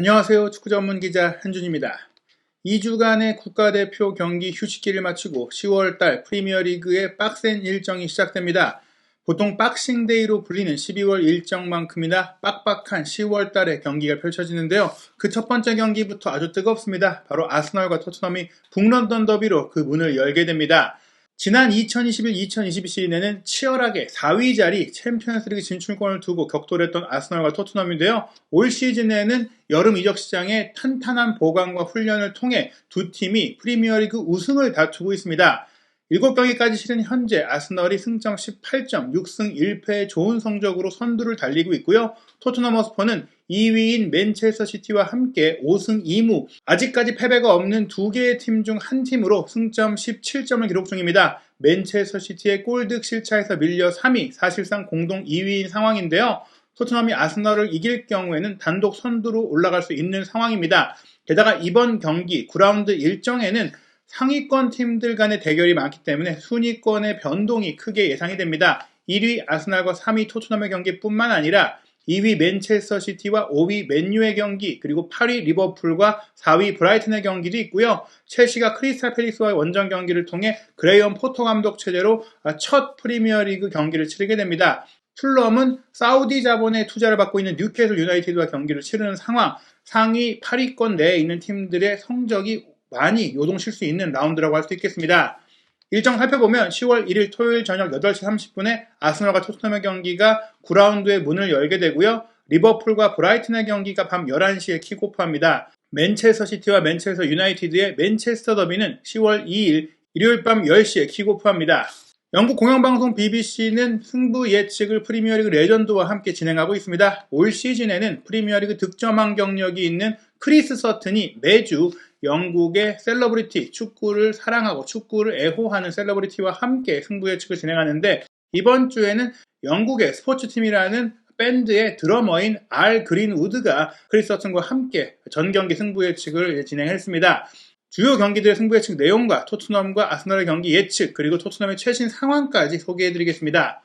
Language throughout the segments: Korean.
안녕하세요. 축구 전문 기자 한준입니다. 2주간의 국가대표 경기 휴식기를 마치고 10월달 프리미어리그의 빡센 일정이 시작됩니다. 보통 박싱데이로 불리는 12월 일정만큼이나 빡빡한 10월달에 경기가 펼쳐지는데요. 그 첫 번째 경기부터 아주 뜨겁습니다. 바로 아스널과 토트넘이 북런던 더비로 그 문을 열게 됩니다. 지난 2021-2022 시즌에는 치열하게 4위 자리 챔피언스리그 진출권을 두고 격돌했던 아스널과 토트넘인데요. 올 시즌에는 여름 이적 시장에 탄탄한 보강과 훈련을 통해 두 팀이 프리미어리그 우승을 다투고 있습니다. 7경기까지 치른 현재 아스널이 승점 18점, 6승 1패의 좋은 성적으로 선두를 달리고 있고요. 토트넘 허스퍼는 2위인 맨체스터 시티와 함께 5승 2무, 아직까지 패배가 없는 두 개의 팀 중 한 팀으로 승점 17점을 기록 중입니다. 맨체스터 시티의 골득 실차에서 밀려 3위, 사실상 공동 2위인 상황인데요. 토트넘이 아스널을 이길 경우에는 단독 선두로 올라갈 수 있는 상황입니다. 게다가 이번 경기 9라운드 일정에는 상위권 팀들 간의 대결이 많기 때문에 순위권의 변동이 크게 예상이 됩니다. 1위 아스널과 3위 토트넘의 경기뿐만 아니라 2위 맨체스터 시티와 5위 맨유의 경기, 그리고 8위 리버풀과 4위 브라이튼의 경기도 있고요. 첼시가 크리스탈 팰리스와의 원정 경기를 통해 그레이엄 포터 감독 체제로 첫 프리미어리그 경기를 치르게 됩니다. 풀럼은 사우디 자본의 투자를 받고 있는 뉴캐슬 유나이티드와 경기를 치르는 상황, 상위 8위권 내에 있는 팀들의 성적이 많이 요동칠 수 있는 라운드라고 할 수 있겠습니다. 일정 살펴보면 10월 1일 토요일 저녁 8시 30분에 아스널과 토트넘의 경기가 9라운드의 문을 열게 되고요. 리버풀과 브라이튼의 경기가 밤 11시에 킥오프합니다. 맨체스터 시티와 맨체스터 유나이티드의 맨체스터 더비는 10월 2일 일요일 밤 10시에 킥오프합니다. 영국 공영방송 BBC는 승부 예측을 프리미어리그 레전드와 함께 진행하고 있습니다. 올 시즌에는 프리미어리그 득점왕 경력이 있는 크리스 서튼이 매주 영국의 셀러브리티, 축구를 사랑하고 축구를 애호하는 셀러브리티와 함께 승부 예측을 진행하는데, 이번 주에는 영국의 스포츠팀이라는 밴드의 드러머인 알 그린우드가 크리스 서튼과 함께 전경기 승부 예측을 진행했습니다. 주요 경기들의 승부 예측 내용과 토트넘과 아스널의 경기 예측, 그리고 토트넘의 최신 상황까지 소개해드리겠습니다.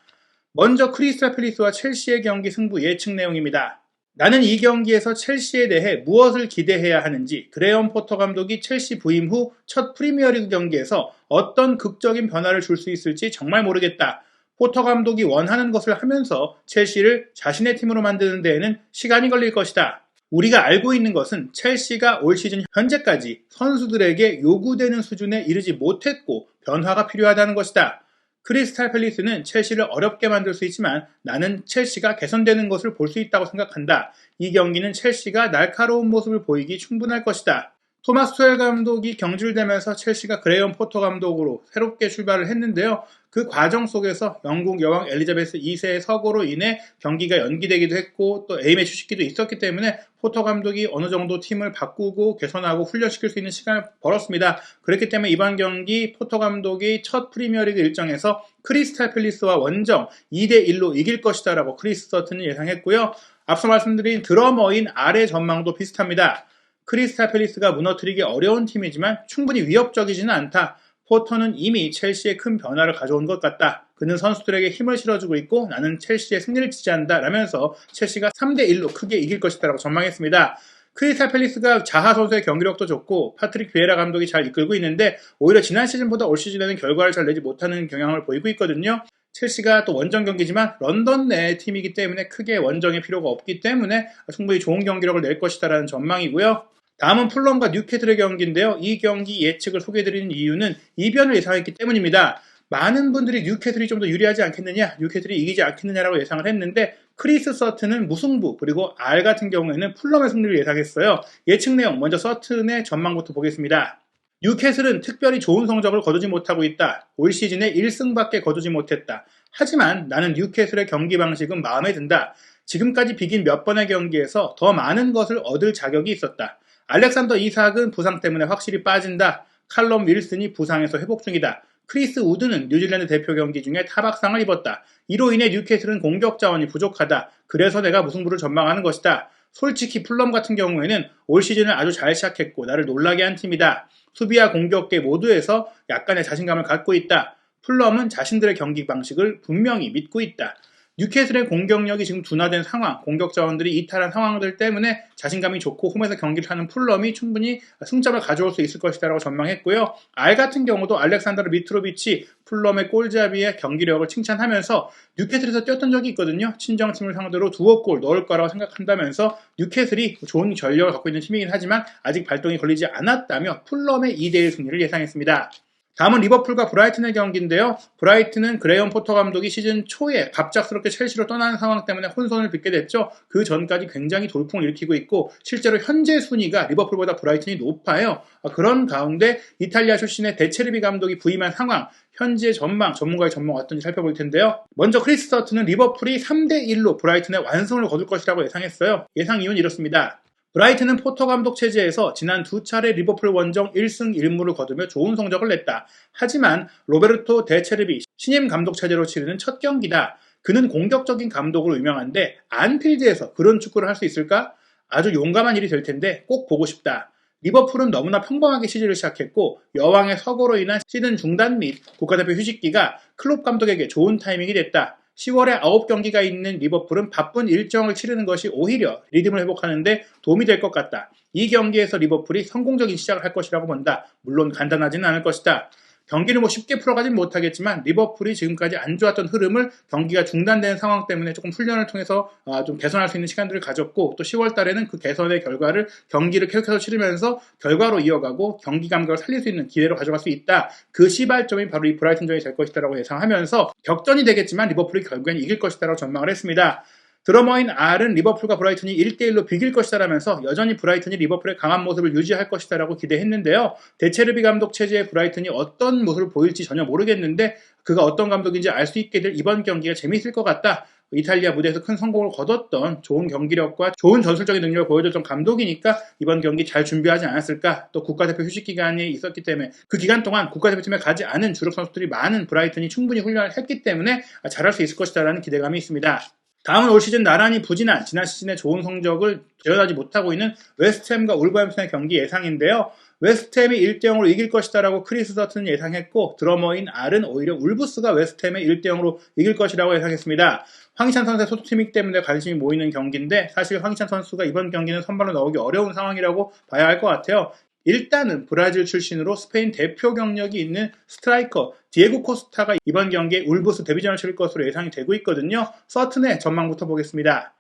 먼저 크리스탈 팰리스와 첼시의 경기 승부 예측 내용입니다. 나는 이 경기에서 첼시에 대해 무엇을 기대해야 하는지, 그레엄 포터 감독이 첼시 부임 후 첫 프리미어리그 경기에서 어떤 극적인 변화를 줄 수 있을지 정말 모르겠다. 포터 감독이 원하는 것을 하면서 첼시를 자신의 팀으로 만드는 데에는 시간이 걸릴 것이다. 우리가 알고 있는 것은 첼시가 올 시즌 현재까지 선수들에게 요구되는 수준에 이르지 못했고 변화가 필요하다는 것이다. 크리스탈 팰리스는 첼시를 어렵게 만들 수 있지만 나는 첼시가 개선되는 것을 볼 수 있다고 생각한다. 이 경기는 첼시가 날카로운 모습을 보이기 충분할 것이다. 토마스 투엘 감독이 경질되면서 첼시가 그레이엄 포터 감독으로 새롭게 출발을 했는데요. 그 과정 속에서 영국 여왕 엘리자베스 2세의 서거로 인해 경기가 연기되기도 했고 또 A매치 휴식기도 있었기 때문에 포터 감독이 어느 정도 팀을 바꾸고 개선하고 훈련시킬 수 있는 시간을 벌었습니다. 그렇기 때문에 이번 경기 포터 감독이 첫 프리미어리그 일정에서 크리스탈 팰리스와 원정 2대1로 이길 것이다 라고 크리스 서튼은 예상했고요. 앞서 말씀드린 드러머인 R의 전망도 비슷합니다. 크리스탈 팰리스가 무너뜨리기 어려운 팀이지만 충분히 위협적이지는 않다. 포터는 이미 첼시에 큰 변화를 가져온 것 같다. 그는 선수들에게 힘을 실어주고 있고 나는 첼시의 승리를 지지한다 라면서 첼시가 3대1로 크게 이길 것이다 라고 전망했습니다. 크리스탈 팰리스가 자하 선수의 경기력도 좋고 파트릭 비에라 감독이 잘 이끌고 있는데 오히려 지난 시즌보다 올 시즌에는 결과를 잘 내지 못하는 경향을 보이고 있거든요. 첼시가 또 원정 경기지만 런던 내 팀이기 때문에 크게 원정의 필요가 없기 때문에 충분히 좋은 경기력을 낼 것이다 라는 전망이고요. 다음은 풀럼과 뉴캐슬의 경기인데요. 이 경기 예측을 소개해드리는 이유는 이변을 예상했기 때문입니다. 많은 분들이 뉴캐슬이 좀 더 유리하지 않겠느냐, 뉴캐슬이 이기지 않겠느냐라고 예상을 했는데 크리스 서튼은 무승부, 그리고 R 같은 경우에는 풀럼의 승리를 예상했어요. 예측 내용 먼저 서튼의 전망부터 보겠습니다. 뉴캐슬은 특별히 좋은 성적을 거두지 못하고 있다. 올 시즌에 1승밖에 거두지 못했다. 하지만 나는 뉴캐슬의 경기 방식은 마음에 든다. 지금까지 비긴 몇 번의 경기에서 더 많은 것을 얻을 자격이 있었다. 알렉산더 이삭은 부상 때문에 확실히 빠진다. 칼럼 윌슨이 부상에서 회복 중이다. 크리스 우드는 뉴질랜드 대표 경기 중에 타박상을 입었다. 이로 인해 뉴캐슬은 공격 자원이 부족하다. 그래서 내가 무승부를 전망하는 것이다. 솔직히 풀럼 같은 경우에는 올 시즌을 아주 잘 시작했고 나를 놀라게 한 팀이다. 수비와 공격계 모두에서 약간의 자신감을 갖고 있다. 풀럼은 자신들의 경기 방식을 분명히 믿고 있다. 뉴캐슬의 공격력이 지금 둔화된 상황, 공격 자원들이 이탈한 상황들 때문에 자신감이 좋고 홈에서 경기를 하는 풀럼이 충분히 승점을 가져올 수 있을 것이다라고 전망했고요. 알 같은 경우도 알렉산더르 미트로비치 풀럼의 골잡이의 경기력을 칭찬하면서 뉴캐슬에서 뛰었던 적이 있거든요. 친정팀을 상대로 두어 골 넣을 거라고 생각한다면서 뉴캐슬이 좋은 전력을 갖고 있는 팀이긴 하지만 아직 발동이 걸리지 않았다며 풀럼의 2대1 승리를 예상했습니다. 다음은 리버풀과 브라이튼의 경기인데요. 브라이튼은 그레이엄 포터 감독이 시즌 초에 갑작스럽게 첼시로 떠나는 상황 때문에 혼선을 빚게 됐죠. 그 전까지 굉장히 돌풍을 일으키고 있고 실제로 현재 순위가 리버풀보다 브라이튼이 높아요. 그런 가운데 이탈리아 출신의 데체르비 감독이 부임한 상황, 현재 전망, 전문가의 전망 어떤지 살펴볼 텐데요. 먼저 크리스 서튼은 리버풀이 3대1로 브라이튼의 완승을 거둘 것이라고 예상했어요. 예상 이유는 이렇습니다. 브라이튼은 포터 감독 체제에서 지난 두 차례 리버풀 원정 1승 1무를 거두며 좋은 성적을 냈다. 하지만 로베르토 데체르비 신임 감독 체제로 치르는 첫 경기다. 그는 공격적인 감독으로 유명한데 안필드에서 그런 축구를 할 수 있을까? 아주 용감한 일이 될 텐데 꼭 보고 싶다. 리버풀은 너무나 평범하게 시즌을 시작했고 여왕의 서거로 인한 시즌 중단 및 국가대표 휴식기가 클롭 감독에게 좋은 타이밍이 됐다. 10월에 9경기가 있는 리버풀은 바쁜 일정을 치르는 것이 오히려 리듬을 회복하는 데 도움이 될 것 같다. 이 경기에서 리버풀이 성공적인 시작을 할 것이라고 본다. 물론 간단하지는 않을 것이다. 경기를 쉽게 풀어가진 못하겠지만 리버풀이 지금까지 안 좋았던 흐름을 경기가 중단되는 상황 때문에 조금 훈련을 통해서 좀 개선할 수 있는 시간들을 가졌고 또 10월 달에는 그 개선의 결과를 경기를 계속해서 치르면서 결과로 이어가고 경기 감각을 살릴 수 있는 기회로 가져갈 수 있다. 그 시발점이 바로 이 브라이튼전이 될 것이다라고 예상하면서 격전이 되겠지만 리버풀이 결국엔 이길 것이다라고 전망을 했습니다. 드러머인 R은 리버풀과 브라이튼이 1대1로 비길 것이다라면서 여전히 브라이튼이 리버풀의 강한 모습을 유지할 것이다라고 기대했는데요. 데체르비 감독 체제의 브라이튼이 어떤 모습을 보일지 전혀 모르겠는데 그가 어떤 감독인지 알 수 있게 될 이번 경기가 재미있을 것 같다. 이탈리아 무대에서 큰 성공을 거뒀던 좋은 경기력과 좋은 전술적인 능력을 보여줬던 감독이니까 이번 경기 잘 준비하지 않았을까. 또 국가대표 휴식 기간이 있었기 때문에 그 기간 동안 국가대표팀에 가지 않은 주력 선수들이 많은 브라이튼이 충분히 훈련을 했기 때문에 잘할 수 있을 것이다라는 기대감이 있습니다. 다음은 올 시즌 나란히 부진한 지난 시즌의 좋은 성적을 재현하지 못하고 있는 웨스트햄과 울버햄튼의 경기 예상인데요. 웨스트햄이 1대0으로 이길 것이다라고 크리스 서튼은 예상했고 드러머인 R은 오히려 울브스가 웨스트햄에 1대0으로 이길 것이라고 예상했습니다. 황희찬 선수의 소속팀이기 때문에 관심이 모이는 경기인데 사실 황희찬 선수가 이번 경기는 선발로 나오기 어려운 상황이라고 봐야 할 것 같아요. 일단은 브라질 출신으로 스페인 대표 경력이 있는 스트라이커 디에고 코스타가 이번 경기에 울브스 데뷔전을 치를 것으로 예상이 되고 있거든요. 서튼의 전망부터 보겠습니다.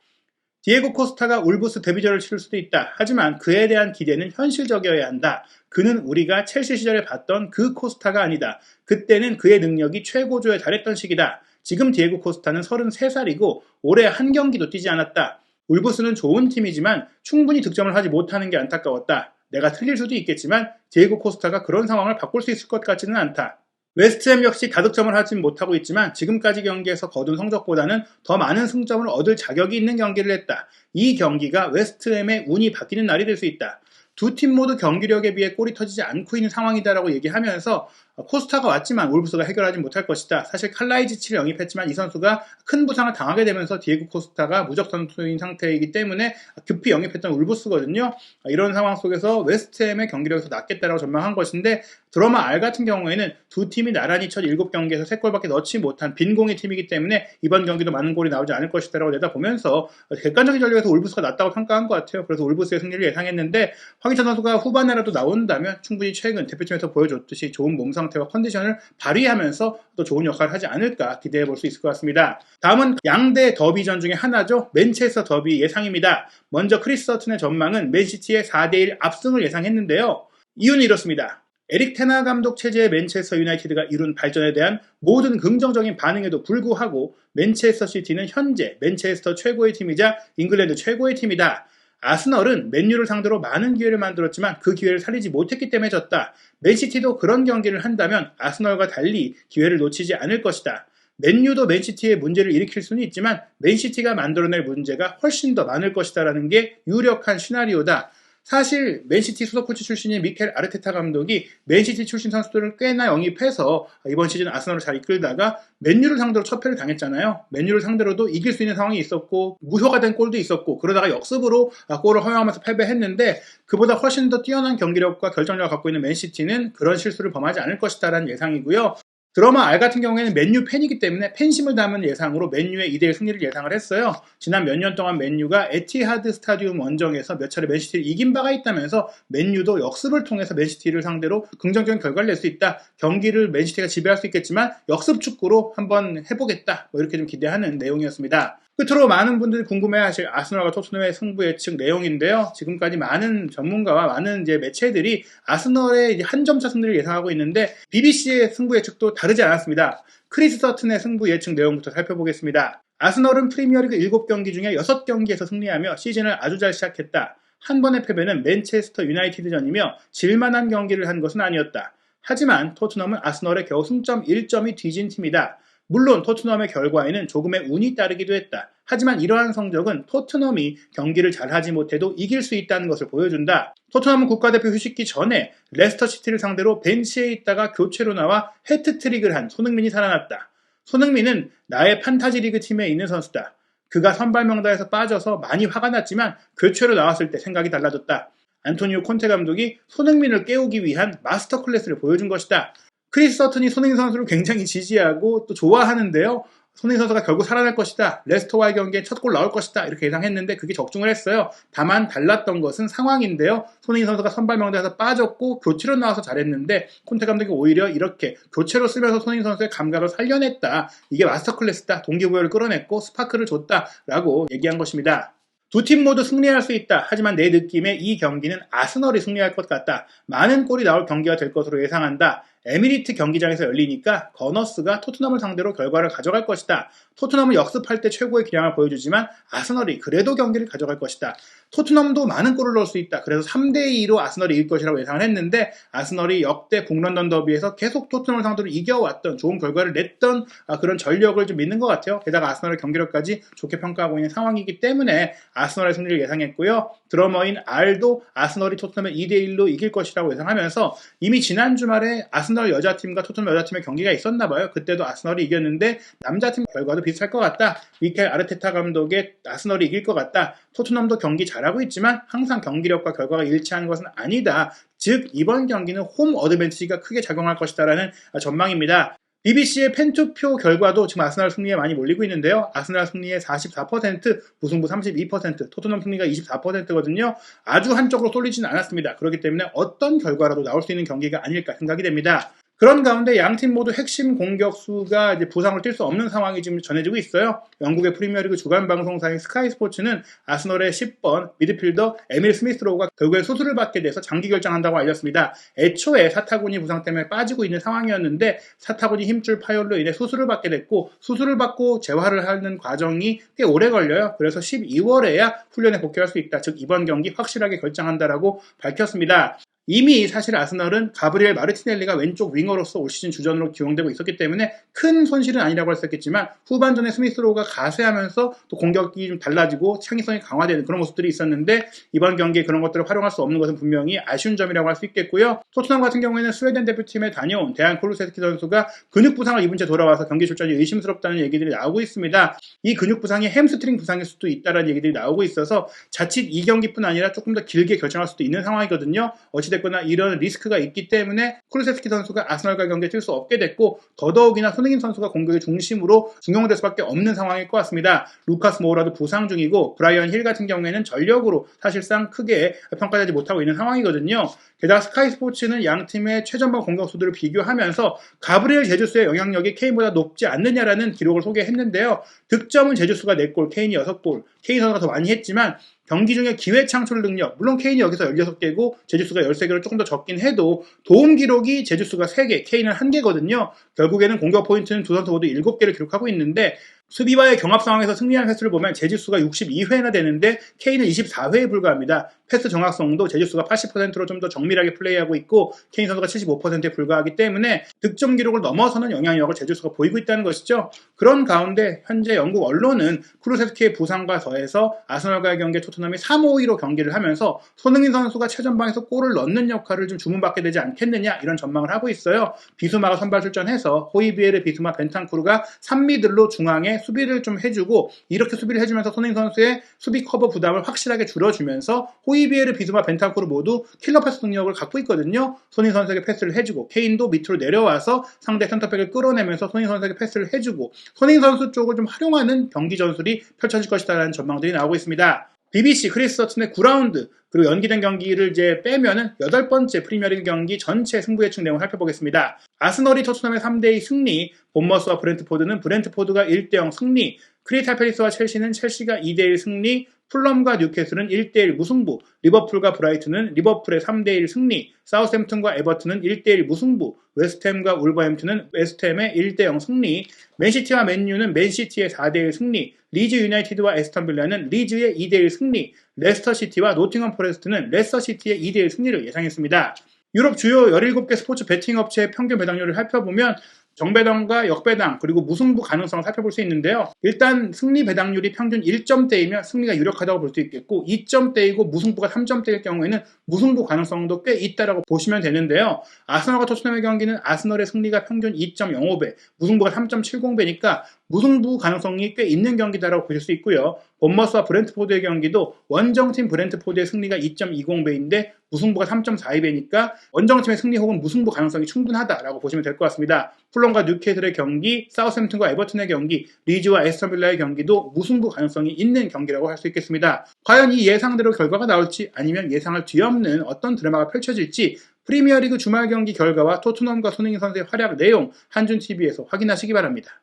디에고 코스타가 울브스 데뷔전을 치를 수도 있다. 하지만 그에 대한 기대는 현실적이어야 한다. 그는 우리가 첼시 시절에 봤던 그 코스타가 아니다. 그때는 그의 능력이 최고조에 달했던 시기다. 지금 디에고 코스타는 33살이고 올해 한 경기도 뛰지 않았다. 울브스는 좋은 팀이지만 충분히 득점을 하지 못하는 게 안타까웠다. 내가 틀릴 수도 있겠지만 디에고 코스타가 그런 상황을 바꿀 수 있을 것 같지는 않다. 웨스트햄 역시 다득점을 하진 못하고 있지만 지금까지 경기에서 거둔 성적보다는 더 많은 승점을 얻을 자격이 있는 경기를 했다. 이 경기가 웨스트햄의 운이 바뀌는 날이 될 수 있다. 두 팀 모두 경기력에 비해 골이 터지지 않고 있는 상황이다라고 얘기하면서 코스타가 왔지만 울브스가 해결하지 못할 것이다. 사실 칼라이지치를 영입했지만 이 선수가 큰 부상을 당하게 되면서 디에고 코스타가 무적 선수인 상태이기 때문에 급히 영입했던 울브스거든요. 이런 상황 속에서 웨스트햄의 경기력에서 낫겠다라고 전망한 것인데 드러머 R 같은 경우에는 두 팀이 나란히 첫 7경기에서 3골밖에 넣지 못한 빈공의 팀이기 때문에 이번 경기도 많은 골이 나오지 않을 것이다라고 내다보면서 객관적인 전력에서 울브스가 낫다고 평가한 것 같아요. 그래서 울브스의 승리를 예상했는데 황희찬 선수가 후반에라도 나온다면 충분히 최근 대표팀에서 보여줬듯이 좋은 몸 상태와 컨디션을 발휘하면서 또 좋은 역할을 하지 않을까 기대해 볼 수 있을 것 같습니다. 다음은 양대 더비전 중에 하나죠. 맨체스터 더비 예상입니다. 먼저 크리스 서튼의 전망은 맨시티의 4대1 압승을 예상했는데요. 이유는 이렇습니다. 에릭 테나 감독 체제의 맨체스터 유나이티드가 이룬 발전에 대한 모든 긍정적인 반응에도 불구하고 맨체스터 시티는 현재 맨체스터 최고의 팀이자 잉글랜드 최고의 팀이다. 아스널은 맨유를 상대로 많은 기회를 만들었지만 그 기회를 살리지 못했기 때문에 졌다. 맨시티도 그런 경기를 한다면 아스널과 달리 기회를 놓치지 않을 것이다. 맨유도 맨시티의 문제를 일으킬 수는 있지만 맨시티가 만들어낼 문제가 훨씬 더 많을 것이다라는 게 유력한 시나리오다. 사실 맨시티 수석 코치 출신인 미켈 아르테타 감독이 맨시티 출신 선수들을 꽤나 영입해서 이번 시즌 아스널을 잘 이끌다가 맨유를 상대로 첫 패를 당했잖아요. 맨유를 상대로도 이길 수 있는 상황이 있었고 무효가 된 골도 있었고 그러다가 역습으로 골을 허용하면서 패배했는데 그보다 훨씬 더 뛰어난 경기력과 결정력을 갖고 있는 맨시티는 그런 실수를 범하지 않을 것이다라는 예상이고요. 드러머 R 같은 경우에는 맨유 팬이기 때문에 팬심을 담은 예상으로 맨유의 2대1 승리를 예상을 했어요. 지난 몇 년 동안 맨유가 에티하드 스타디움 원정에서 몇 차례 맨시티를 이긴 바가 있다면서 맨유도 역습을 통해서 맨시티를 상대로 긍정적인 결과를 낼 수 있다. 경기를 맨시티가 지배할 수 있겠지만 역습 축구로 한번 해보겠다. 이렇게 좀 기대하는 내용이었습니다. 끝으로 많은 분들이 궁금해하실 아스널과 토트넘의 승부 예측 내용인데요. 지금까지 많은 전문가와 많은 이제 매체들이 아스널의 한 점차 승리를 예상하고 있는데 BBC의 승부 예측도 다르지 않았습니다. 크리스 서튼의 승부 예측 내용부터 살펴보겠습니다. 아스널은 프리미어리그 7경기 중에 6경기에서 승리하며 시즌을 아주 잘 시작했다. 한 번의 패배는 맨체스터 유나이티드전이며 질만한 경기를 한 것은 아니었다. 하지만 토트넘은 아스널의 겨우 승점 1점이 뒤진 팀이다. 물론 토트넘의 결과에는 조금의 운이 따르기도 했다. 하지만 이러한 성적은 토트넘이 경기를 잘하지 못해도 이길 수 있다는 것을 보여준다. 토트넘은 국가대표 휴식기 전에 레스터시티를 상대로 벤치에 있다가 교체로 나와 해트트릭을 한 손흥민이 살아났다. 손흥민은 나의 판타지 리그 팀에 있는 선수다. 그가 선발 명단에서 빠져서 많이 화가 났지만 교체로 나왔을 때 생각이 달라졌다. 안토니오 콘테 감독이 손흥민을 깨우기 위한 마스터 클래스를 보여준 것이다. 크리스 서튼이 손흥민 선수를 굉장히 지지하고 또 좋아하는데요. 손흥민 선수가 결국 살아날 것이다. 레스터와의 경기에 첫 골 나올 것이다. 이렇게 예상했는데 그게 적중을 했어요. 다만 달랐던 것은 상황인데요. 손흥민 선수가 선발 명단에서 빠졌고 교체로 나와서 잘했는데 콘테 감독이 오히려 이렇게 교체로 쓰면서 손흥민 선수의 감각을 살려냈다. 이게 마스터 클래스다. 동기부여를 끌어냈고 스파크를 줬다라고 얘기한 것입니다. 두 팀 모두 승리할 수 있다. 하지만 내 느낌에 이 경기는 아스널이 승리할 것 같다. 많은 골이 나올 경기가 될 것으로 예상한다. 에미리트 경기장에서 열리니까 거너스가 토트넘을 상대로 결과를 가져갈 것이다. 토트넘은 역습할 때 최고의 기량을 보여주지만 아스널이 그래도 경기를 가져갈 것이다. 토트넘도 많은 골을 넣을 수 있다. 그래서 3대2로 아스널이 이길 것이라고 예상을 했는데 아스널이 역대 북런던 더비에서 계속 토트넘을 상대로 이겨왔던 좋은 결과를 냈던 그런 전력을 좀 믿는 것 같아요. 게다가 아스널의 경기력까지 좋게 평가하고 있는 상황이기 때문에 아스널의 승리를 예상했고요. 드러머인 R도 아스널이 토트넘을 2대1로 이길 것이라고 예상하면서 이미 지난 주말에 아스널 여자팀과 토트넘 여자팀의 경기가 있었나 봐요. 그때도 아스널이 이겼는데 남자팀 결과도 비슷할 것 같다. 미켈 아르테타 감독의 아스널이 이길 것 같다. 토트넘도 경기 잘하고 있지만 항상 경기력과 결과가 일치하는 것은 아니다. 즉 이번 경기는 홈 어드밴티지가 크게 작용할 것이다라는 전망입니다. BBC의 팬투표 결과도 지금 아스널 승리에 많이 몰리고 있는데요. 아스널 승리의 44%, 무승부 32%, 토트넘 승리가 24%거든요. 아주 한쪽으로 쏠리지는 않았습니다. 그렇기 때문에 어떤 결과라도 나올 수 있는 경기가 아닐까 생각이 됩니다. 그런 가운데 양팀 모두 핵심 공격수가 이제 부상을 뛸 수 없는 상황이 지금 전해지고 있어요. 영국의 프리미어리그 주간 방송사인 스카이 스포츠는 아스널의 10번 미드필더 에밀 스미스로우가 결국에 수술을 받게 돼서 장기 결장한다고 알렸습니다. 애초에 사타구니 부상 때문에 빠지고 있는 상황이었는데 사타구니 힘줄 파열로 인해 수술을 받게 됐고 수술을 받고 재활을 하는 과정이 꽤 오래 걸려요. 그래서 12월에야 훈련에 복귀할 수 있다. 즉 이번 경기 확실하게 결장한다라고 밝혔습니다. 이미 사실 아스널은 가브리엘 마르티넬리가 왼쪽 윙어로서 올 시즌 주전으로 기용되고 있었기 때문에 큰 손실은 아니라고 할 수 있겠지만 후반전에 스미스로우가 가세하면서 또 공격이 좀 달라지고 창의성이 강화되는 그런 모습들이 있었는데 이번 경기에 그런 것들을 활용할 수 없는 것은 분명히 아쉬운 점이라고 할 수 있겠고요. 토트넘 같은 경우에는 스웨덴 대표팀에 다녀온 데안 콜루세스키 선수가 근육 부상을 입은 채 돌아와서 경기 출전이 의심스럽다는 얘기들이 나오고 있습니다. 이 근육 부상이 햄스트링 부상일 수도 있다는 얘기들이 나오고 있어서 자칫 이 경기뿐 아니라 조금 더 길게 결정할 수도 있는 상황이거든요. 어찌됐거나 이런 리스크가 있기 때문에 콜루세스키 선수가 아스널과 경기에 뛸 수 없게 됐고 더더욱이나 손흥민 선수가 공격의 중심으로 중용될 수밖에 없는 상황일 것 같습니다. 루카스 모우라도 부상 중이고 브라이언 힐 같은 경우에는 전력으로 사실상 크게 평가되지 못하고 있는 상황이거든요. 게다가 스카이 스포츠는 양 팀의 최전방 공격수들을 비교하면서 가브리엘 제주스의 영향력이 케인보다 높지 않느냐라는 기록을 소개했는데요. 득점은 제주스가 4골, 케인이 6골, 케인 선수가 더 많이 했지만 경기 중에 기회 창출 능력, 물론 케인이 여기서 16개고 제주스가 13개로 조금 더 적긴 해도 도움 기록이 제주스가 3개, 케인은 1개거든요. 결국에는 공격 포인트는 두 선수 모두 7개를 기록하고 있는데 수비와의 경합 상황에서 승리한 횟수를 보면 제주스가 62회나 되는데 케인은 24회에 불과합니다. 패스 정확성도 제주스가 80%로 좀 더 정밀하게 플레이하고 있고 케인 선수가 75%에 불과하기 때문에 득점 기록을 넘어서는 영향력을 제주스가 보이고 있다는 것이죠. 그런 가운데 현재 영국 언론은 쿠루세스키의 부상과 더해서 아스널과의 경기에 토트넘이 3-5-2로 경기를 하면서 손흥민 선수가 최전방에서 골을 넣는 역할을 좀 주문받게 되지 않겠느냐 이런 전망을 하고 있어요. 비수마가 선발 출전해서 호이비에르, 비수마, 벤탄쿠르가 3미들로 중앙에 중간에 수비를 좀 해주고 이렇게 수비를 해주면서 손흥민 선수의 수비 커버 부담을 확실하게 줄여주면서 호이비에르, 비수마, 벤탄쿠르 모두 킬러 패스 능력을 갖고 있거든요. 손흥민 선수에게 패스를 해주고 케인도 밑으로 내려와서 상대 센터백을 끌어내면서 손흥민 선수에게 패스를 해주고 손흥민 선수 쪽을 좀 활용하는 경기 전술이 펼쳐질 것이다라는 전망들이 나오고 있습니다. BBC 크리스 서튼의 9라운드 그리고 연기된 경기를 이제 빼면은 8번째 프리미어리그 경기 전체 승부 예측 내용을 살펴보겠습니다. 아스널이 토트넘의 3대2 승리, 본머스와 브렌트포드는 브렌트포드가 1대0 승리, 크리스탈 팰리스와 첼시는 첼시가 2대1 승리, 풀럼과 뉴캐슬은 1대1 무승부, 리버풀과 브라이튼은 리버풀의 3대1 승리, 사우스햄튼과 에버튼은 1대1 무승부, 웨스트햄과 울버햄튼은 웨스트햄의 1대0 승리, 맨시티와 맨유는 맨시티의 4대1 승리, 리즈 유나이티드와 에스턴 빌라는 리즈의 2대1 승리, 레스터시티와 노팅엄 포레스트는 레스터시티의 2대1 승리를 예상했습니다. 유럽 주요 17개 스포츠 베팅 업체의 평균 배당률을 살펴보면 정배당과 역배당 그리고 무승부 가능성을 살펴볼 수 있는데요. 일단 승리 배당률이 평균 1점대이면 승리가 유력하다고 볼 수 있겠고 2점대이고 무승부가 3점대일 경우에는 무승부 가능성도 꽤 있다라고 보시면 되는데요. 아스널과 토트넘의 경기는 아스널의 승리가 평균 2.05배, 무승부가 3.70배니까 무승부 가능성이 꽤 있는 경기다라고 보실 수 있고요. 본머스와 브렌트포드의 경기도 원정팀 브렌트포드의 승리가 2.20배인데 무승부가 3.42배니까 원정팀의 승리 혹은 무승부 가능성이 충분하다라고 보시면 될 것 같습니다. 풀럼과 뉴캐슬의 경기, 사우스햄튼과 에버튼의 경기, 리즈와 에스턴 빌라의 경기도 무승부 가능성이 있는 경기라고 할 수 있겠습니다. 과연 이 예상대로 결과가 나올지 아니면 예상을 뒤엎는 어떤 드라마가 펼쳐질지 프리미어리그 주말 경기 결과와 토트넘과 손흥민 선수의 활약 내용 한준TV에서 확인하시기 바랍니다.